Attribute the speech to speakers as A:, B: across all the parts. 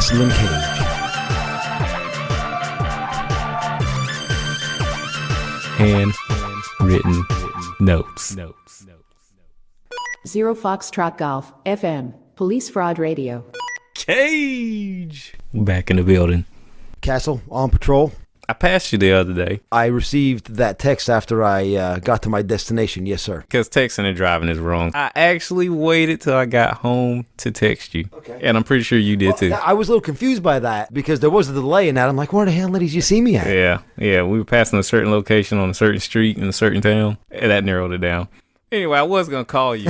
A: Castle and Cage.
B: Handwritten notes.
C: Zero Foxtrot Golf, FM, Police Fraud Radio.
B: Cage! Back in the building.
A: Castle, on patrol.
B: I passed you the other day.
A: I received that text after I got to my destination. Yes, sir.
B: Because texting and driving is wrong. I actually waited till I got home to text you.
A: Okay.
B: And I'm pretty sure you did too.
A: I was a little confused by that because there was a delay in that. I'm like, where the hell did you see me at?
B: Yeah. We were passing a certain location on a certain street in a certain town. And that narrowed it down. Anyway, I was going to call you.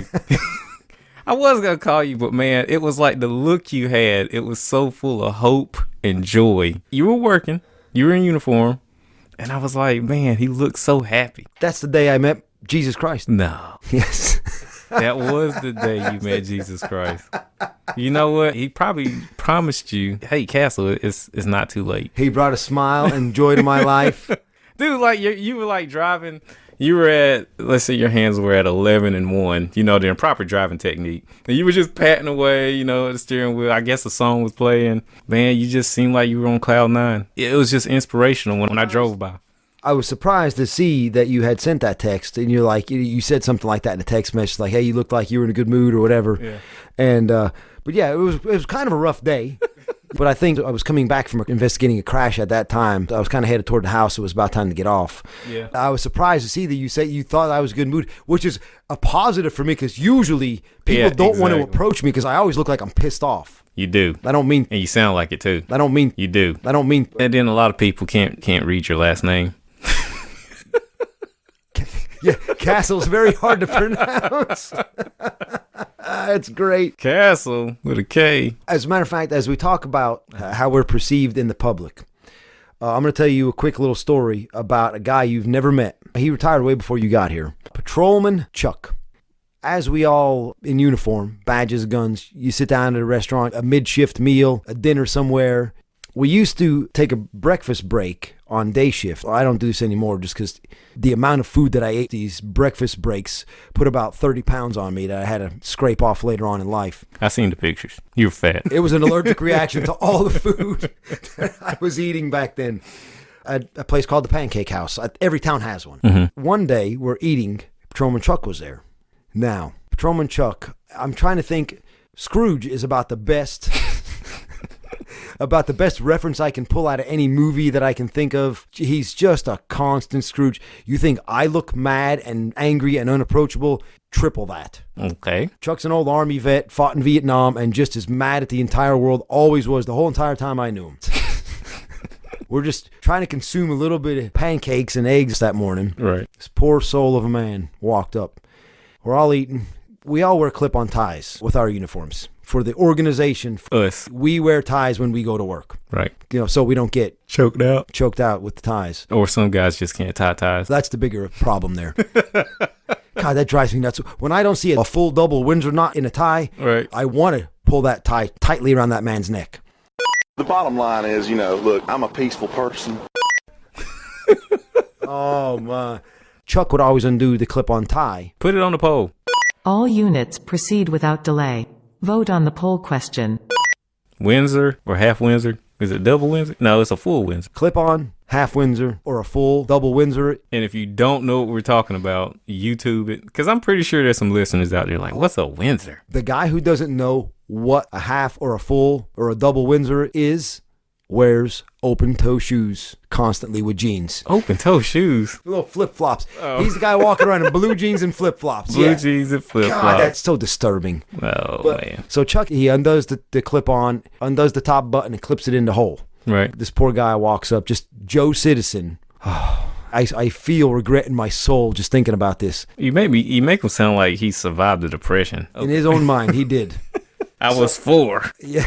B: But man, it was like the look you had. It was so full of hope and joy. You were working. You were in uniform. And I was like, man, he looked so happy.
A: That's the day I met Jesus Christ.
B: No.
A: Yes.
B: That was the day you met Jesus Christ. You know what? He probably promised you, hey, Castle, it's not too late.
A: He brought a smile and joy to my life.
B: Dude, like you were like driving. You were at, let's say your hands were at 11 and 1, the improper driving technique. And you were just patting away, the steering wheel. I guess the song was playing. Man, you just seemed like you were on cloud 9. It was just inspirational when I drove by.
A: I was surprised to see that you had sent that text, and you're like, you said something like that in a text message, like, hey, you looked like you were in a good mood or whatever.
B: Yeah.
A: And, but yeah, it was kind of a rough day. But I think I was coming back from investigating a crash at that time. I was kind of headed toward the house. It was about time to get off.
B: Yeah.
A: I was surprised to see that you thought I was in a good mood, which is a positive for me because usually people don't want to approach me because I always look like I'm pissed off.
B: You do.
A: I don't mean.
B: And you sound like it too.
A: I don't mean.
B: You do.
A: I don't mean.
B: And then a lot of people can't read your last name.
A: Yeah, Castle's very hard to pronounce. It's great.
B: Castle with a K.
A: As a matter of fact, as we talk about how we're perceived in the public, I'm going to tell you a quick little story about a guy you've never met. He retired way before you got here. Patrolman Chuck. As we all in uniform, badges, guns, you sit down at a restaurant, a mid-shift meal, a dinner somewhere. We used to take a breakfast break on day shift. I don't do this anymore just because the amount of food that I ate these breakfast breaks put about 30 pounds on me that I had to scrape off later on in life.
B: I seen the pictures. You were fat.
A: It was an allergic reaction to all the food that I was eating back then. At a place called the Pancake House. Every town has one.
B: Mm-hmm.
A: One day we're eating. Patrolman Chuck was there. Now, Patrolman Chuck, I'm trying to think. Scrooge is about the best... about the best reference I can pull out of any movie that I can think of. He's just a constant Scrooge. You think I look mad and angry and unapproachable? Triple that.
B: Okay.
A: Chuck's an old Army vet, fought in Vietnam, and just as mad at the entire world, always was the whole entire time I knew him. We're just trying to consume a little bit of pancakes and eggs that morning.
B: Right.
A: This poor soul of a man walked up. We're all eating. We all wear clip-on ties with our uniforms. For the organization,
B: us,
A: we wear ties when we go to work.
B: Right.
A: So we don't get
B: choked out
A: with the ties.
B: Or some guys just can't tie ties.
A: That's the bigger problem there. God, that drives me nuts. When I don't see a full double Windsor knot in a tie,
B: right,
A: I want to pull that tie tightly around that man's neck.
D: The bottom line is, look, I'm a peaceful person.
A: Oh, my. Chuck would always undo the clip-on tie.
B: Put it on the pole.
E: All units proceed without delay. Vote on the poll question.
B: Windsor or half Windsor? Is it double Windsor? No, it's a full Windsor.
A: Clip-on, half Windsor, or a full double Windsor.
B: And if you don't know what we're talking about, YouTube it. Because I'm pretty sure there's some listeners out there like, what's a Windsor?
A: The guy who doesn't know what a half or a full or a double Windsor is wears open-toe shoes constantly with jeans.
B: Open-toe shoes?
A: Little flip-flops.
B: Oh.
A: He's the guy walking around in blue jeans and flip-flops.
B: Blue jeans and flip-flops.
A: God, that's so disturbing.
B: Man.
A: So Chuck, he undoes the clip-on, undoes the top button, and clips it in the hole.
B: Right.
A: This poor guy walks up, just Joe Citizen. I feel regret in my soul just thinking about this.
B: You make him sound like he survived the Depression.
A: In his own mind, he did.
B: I was 4.
A: Yeah,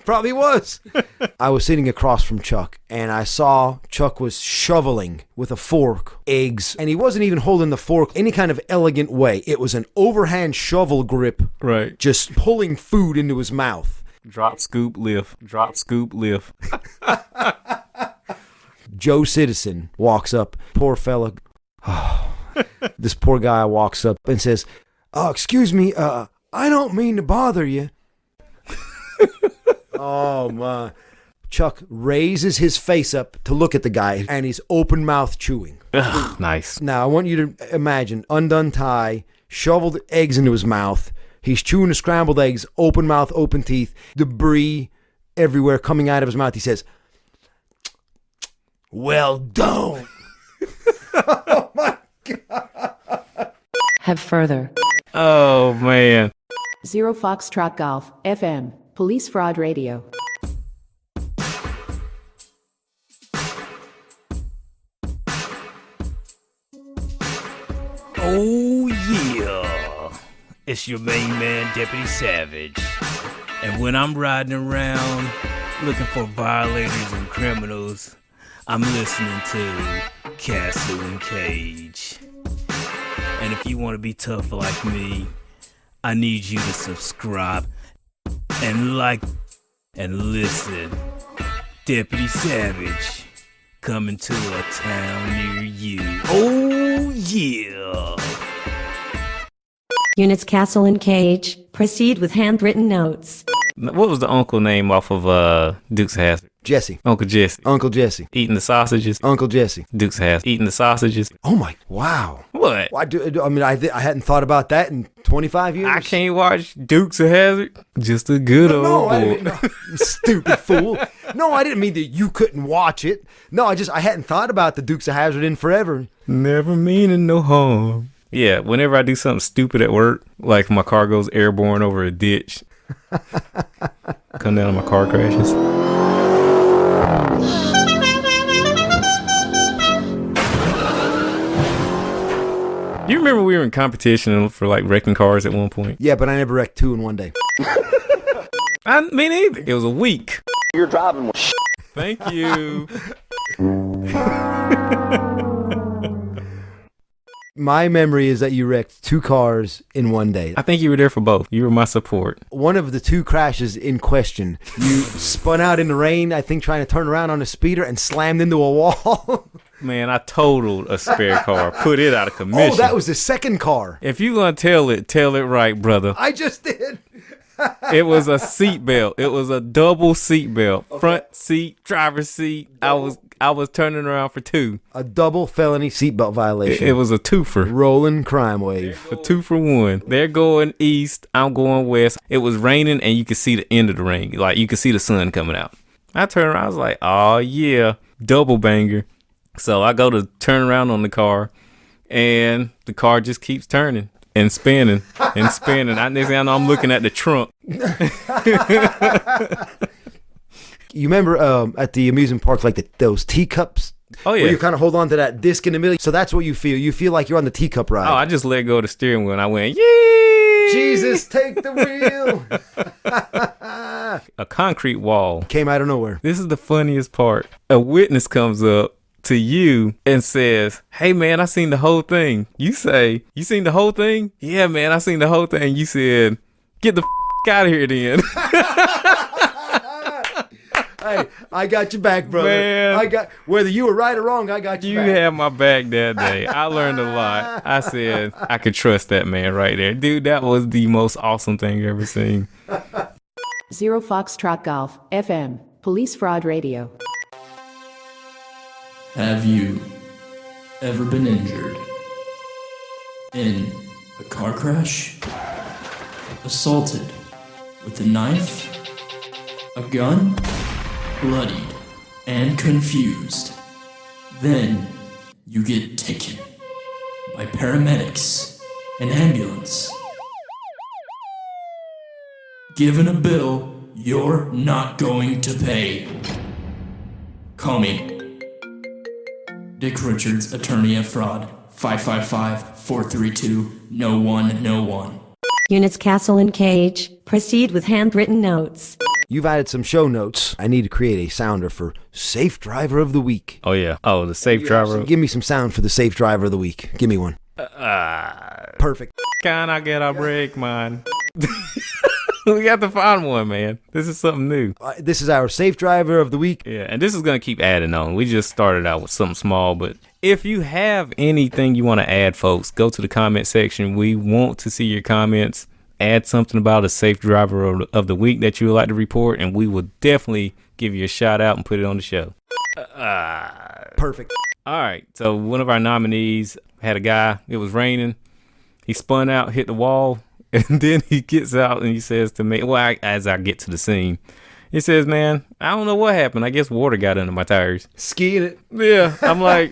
A: probably was. I was sitting across from Chuck, and I saw Chuck was shoveling with a fork eggs, and he wasn't even holding the fork any kind of elegant way. It was an overhand shovel grip,
B: right?
A: Just pulling food into his mouth.
B: Drop, scoop, lift. Drop, scoop, lift.
A: Joe Citizen walks up. Poor fella. This poor guy walks up and says, "Excuse me, I don't mean to bother you." Oh, my. Chuck raises his face up to look at the guy, and he's open mouth chewing.
B: Ugh, nice.
A: Now, I want you to imagine undone tie, shoveled eggs into his mouth. He's chewing the scrambled eggs, open mouth, open teeth, debris everywhere coming out of his mouth. He says, "Well done." Oh, my God.
C: Have further.
B: Oh, man.
C: 0 Foxtrot Golf, FM, Police Fraud Radio.
F: Oh yeah, it's your main man, Deputy Savage. And when I'm riding around looking for violators and criminals, I'm listening to Castle and Cage. And if you want to be tough like me, I need you to subscribe and like and listen. Deputy Savage, coming to a town near you. Oh yeah.
G: Units Castle and Cage, proceed with handwritten notes.
B: What was the uncle name off of Dukes of Hazzard?
A: Jesse.
B: Uncle Jesse.
A: Uncle Jesse.
B: Eating the sausages.
A: Uncle Jesse.
B: Dukes of Hazzard. Eating the sausages.
A: Oh, my. Wow.
B: What?
A: I hadn't thought about that in 25 years.
B: I can't watch Dukes of Hazzard. Just a good old
A: I
B: boy.
A: didn't, no, you stupid fool. No, I didn't mean that you couldn't watch it. No, I hadn't thought about the Dukes of Hazzard in forever.
B: Never meaning no harm. Yeah, whenever I do something stupid at work, like my car goes airborne over a ditch, come down and my car crashes. You remember we were in competition for like wrecking cars at one point?
A: Yeah, but I never wrecked 2 in one day.
B: Me neither. It was a week.
D: You're driving with
B: Thank you.
A: My memory is that you wrecked 2 cars in one day.
B: I think you were there for both. You were my support.
A: One of the 2 crashes in question, you spun out in the rain, I think trying to turn around on a speeder and slammed into a wall.
B: Man, I totaled a spare car, put it out of commission.
A: Oh, that was the second car.
B: If you gonna tell it right, brother.
A: I just did.
B: It was a seatbelt. It was a double seatbelt. Okay. Front seat, driver's seat. I was turning around for 2.
A: A double felony seatbelt violation.
B: It was a twofer.
A: Rolling crime wave.
B: A 2 for 1. They're going east. I'm going west. It was raining, and you could see the end of the rain. Like, you could see the sun coming out. I turned around. I was like, oh, yeah. Double banger. So I go to turn around on the car, and the car just keeps turning and spinning and spinning. Next thing I know, I'm looking at the trunk.
A: You remember at the amusement park, like those teacups?
B: Oh, yeah.
A: Where you kind of hold on to that disc in the middle. So that's what you feel. You feel like you're on the teacup ride.
B: Oh, I just let go of the steering wheel, and I went, yee!
A: Jesus, take the wheel.
B: A concrete wall.
A: Came out of nowhere.
B: This is the funniest part. A witness comes up to you and says, hey, man, I seen the whole thing. You say, you seen the whole thing? Yeah, man, I seen the whole thing. You said, get the out of here then.
A: Hey, I got your back, brother.
B: Man.
A: Whether you were right or wrong, I got your back.
B: You had my back that day. I learned a lot. I said, I could trust that man right there. Dude, that was the most awesome thing I've ever seen.
C: 0 Foxtrot Golf, FM, Police Fraud Radio.
H: Have you ever been injured in a car crash? Assaulted with a knife? A gun? Bloodied and confused. Then you get taken by paramedics and ambulance. Given a bill you're not going to pay. Call me. Dick Richards, attorney at fraud. 555-432-0101.
G: Units Castle and Cage, proceed with handwritten notes.
A: You've added some show notes. I need to create a sounder for Safe Driver of the Week.
B: Oh, yeah. Oh, the safe driver.
A: Give me some sound for the Safe Driver of the Week. Give me one. Perfect.
B: Can I get a break, man? We got to find one, man. This is something new.
A: This is our Safe Driver of the Week.
B: Yeah, and this is going to keep adding on. We just started out with something small, but if you have anything you want to add, folks, go to the comment section. We want to see your comments. add something about a safe driver of the week that you would like to report, and we will definitely give you a shout out and put it on the show.
A: Perfect.
B: All right. So one of our nominees had a guy, it was raining. He spun out, hit the wall, and then he gets out and he says to me, as I get to the scene, he says, man, I don't know what happened. I guess water got under my tires.
A: Skiing it.
B: Yeah. I'm like,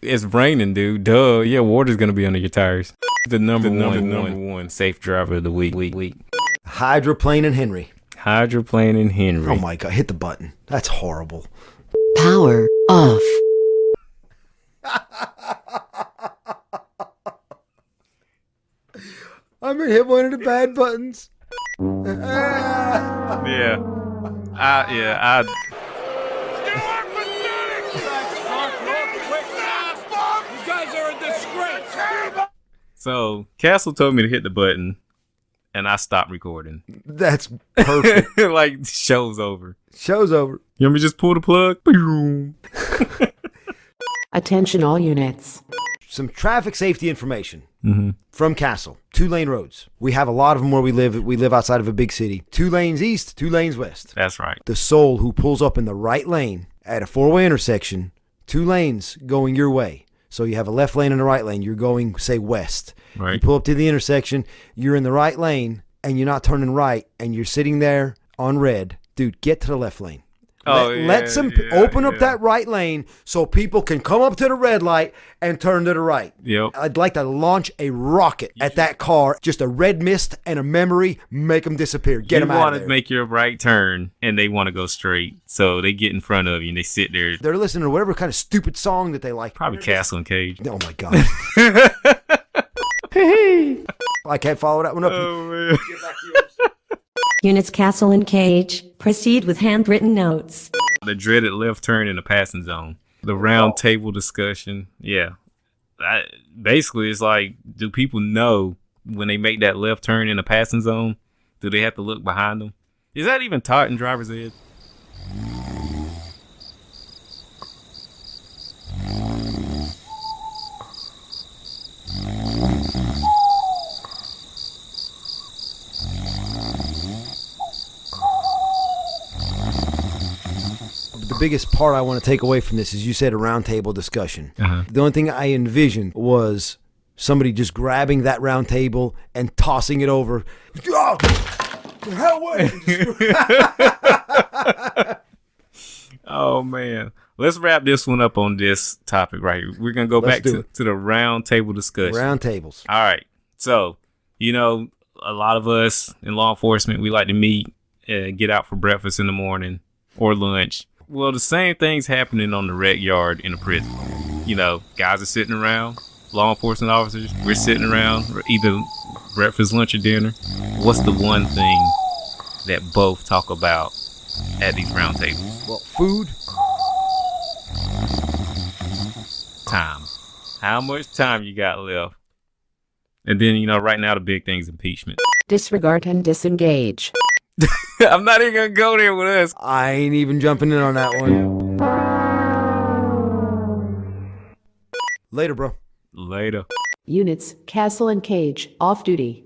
B: it's raining, dude. Duh. Yeah, water's going to be under your tires. The number one safe driver of the week.
A: Hydroplane and Henry.
B: Hydroplane and Henry.
A: Oh my God, hit the button. That's horrible.
G: Power off.
A: I'm gonna hit one of the bad buttons.
B: Yeah. I
F: You guys are a disgrace.
A: So
B: Castle told me to hit the button, and I stopped recording.
A: that's perfect.
B: Like, show's over.
A: Show's over.
B: You want me to just pull the plug? Boom.
C: Attention all units.
A: Some traffic safety information from Castle. 2-lane roads. We have a lot of them where we live. We live outside of a big city. 2 lanes east, 2 lanes west.
B: That's right.
A: The soul who pulls up in the right lane at a 4-way intersection, 2 lanes going your way. So you have a left lane and a right lane. You're going, say, west.
B: Right.
A: You pull up to the intersection. You're in the right lane, and you're not turning right, and you're sitting there on red. Dude, get to the left lane. Open up that right lane so people can come up to the red light and turn to the right.
B: Yep.
A: I'd like to launch a rocket at that car. Just a red mist and a memory. Make them disappear. Get them out of there.
B: You want to make your right turn, and they want to go straight. So they get in front of you, and they sit there.
A: They're listening to whatever kind of stupid song that they like.
B: Probably Castle and Cage.
A: Oh, my God. I can't follow that one up.
B: Oh, man.
G: Units Castle and Cage. Proceed with handwritten notes.
B: The dreaded left turn in the passing zone. The round table discussion. Yeah. Basically, it's like, do people know when they make that left turn in the passing zone? Do they have to look behind them? Is that even taught in driver's ed?
A: The biggest part I want to take away from this is you said a round table discussion. The only thing I envisioned was somebody just grabbing that round table and tossing it over. Oh, hell
B: Oh, man. Let's wrap this one up on this topic right here. We're going to go back to the round table discussion.
A: Round tables.
B: All right. So, a lot of us in law enforcement, we like to meet, get out for breakfast in the morning or lunch. Well, the same thing's happening on the rec yard in a prison. Guys are sitting around, law enforcement officers, we're sitting around, either breakfast, lunch, or dinner. What's the one thing that both talk about at these round tables?
A: Well, food.
B: Time. How much time you got left? And then, right now the big thing's impeachment.
C: Disregard and disengage.
B: I'm not even going to go there with us.
A: I ain't even jumping in on that one. Later, bro.
B: Later.
C: Units Castle and Cage off duty.